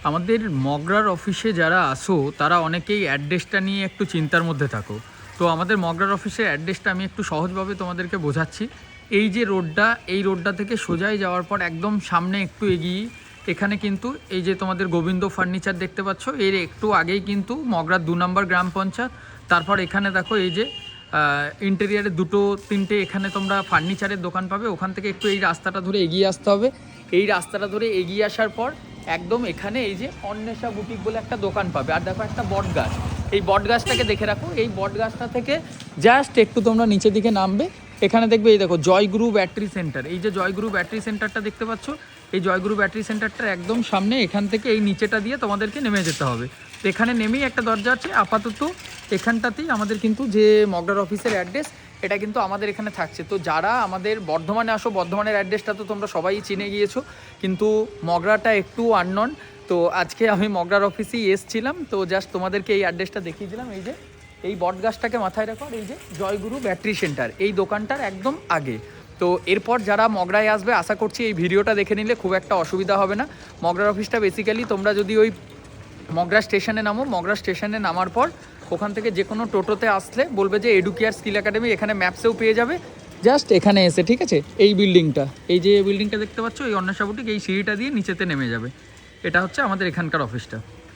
আমাদের মগরার অফিসে যারা আসো তারা অনেকেই অ্যাড্রেসটা নিয়ে একটু চিন্তার মধ্যে থাকো। তো আমাদের মগরার অফিসের অ্যাড্রেসটা আমি একটু সহজভাবে তোমাদেরকে বোঝাচ্ছি। এই যে রোডটা, এই রোডটা থেকে সোজাই যাওয়ার পর একদম সামনে একটু এগিয়ে এখানে কিন্তু এই যে তোমাদের গোবিন্দ ফার্নিচার দেখতে পাচ্ছ, এর একটু আগেই কিন্তু মগরার 2 নম্বর গ্রাম পঞ্চায়েত। তারপর এখানে দেখো এই যে ইন্টেরিয়ারে 2-3টে এখানে তোমরা ফার্নিচারের দোকান পাবে। ওখান থেকে একটু এই রাস্তাটা ধরে এগিয়ে আসতে হবে। এই রাস্তাটা ধরে এগিয়ে আসার পর একদম এখানে এই যে অন্বেষা বুটিক বলে একটা দোকান পাবে। আর দেখো একটা বট গাছ, এই বট গাছটাকে দেখে রাখো। এই বট গাছটা থেকে জাস্ট একটু তোমরা নিচের দিকে নামবে, এখানে দেখবে এই দেখো জয়গুরু ব্যাটারি সেন্টার। এই যে জয়গুরু ব্যাটারি সেন্টারটা দেখতে পাচ্ছ, এই জয়গুরু ব্যাটারি সেন্টারটার একদম সামনে এখান থেকে এই নিচেটা দিয়ে তোমাদেরকে নেমে যেতে হবে। তো এখানে নেমেই একটা দরজা আছে। আপাতত এখানটাতেই আমাদের কিন্তু যে মগরার অফিসের অ্যাড্রেস, এটা কিন্তু আমাদের এখানে থাকছে। তো যারা আমাদের বর্ধমানে আসো, বর্ধমানের অ্যাড্রেসটা তো তোমরা সবাই চিনে গিয়েছো, কিন্তু মগরাটা একটু আননোন। তো আজকে আমি মগরার অফিসেই এসছিলাম, তো জাস্ট তোমাদেরকে এই অ্যাড্রেসটা দেখিয়ে দিলাম। এই যে এই বট গাছটাকে মাথায় রাখো, আর এই যে জয়গুরু ব্যাটারি সেন্টার এই দোকানটার একদম আগে। তো এরপর যারা মগরায় আসবে, আশা করছি এই ভিডিওটা দেখে নিলে খুব একটা অসুবিধা হবে না। মগরার অফিসটা বেসিক্যালি তোমরা যদি ওই মগরা স্টেশনে নামো, মগরা স্টেশনে নামার পর ওখান থেকে যে কোনো টোটোতে আসলে বলবে যে এডুকেয়ার স্কিল একাডেমি, এখানে ম্যাপসেও পেয়ে যাবে। জাস্ট এখানে এসে, ঠিক আছে, এই বিল্ডিংটা, এই যে বিল্ডিংটা দেখতে পাচ্ছ, এই অন্বেষা বুটিক, এই সিঁড়িটা দিয়ে নিচেতে নেমে যাবে। এটা হচ্ছে আমাদের এখানকার অফিসটা।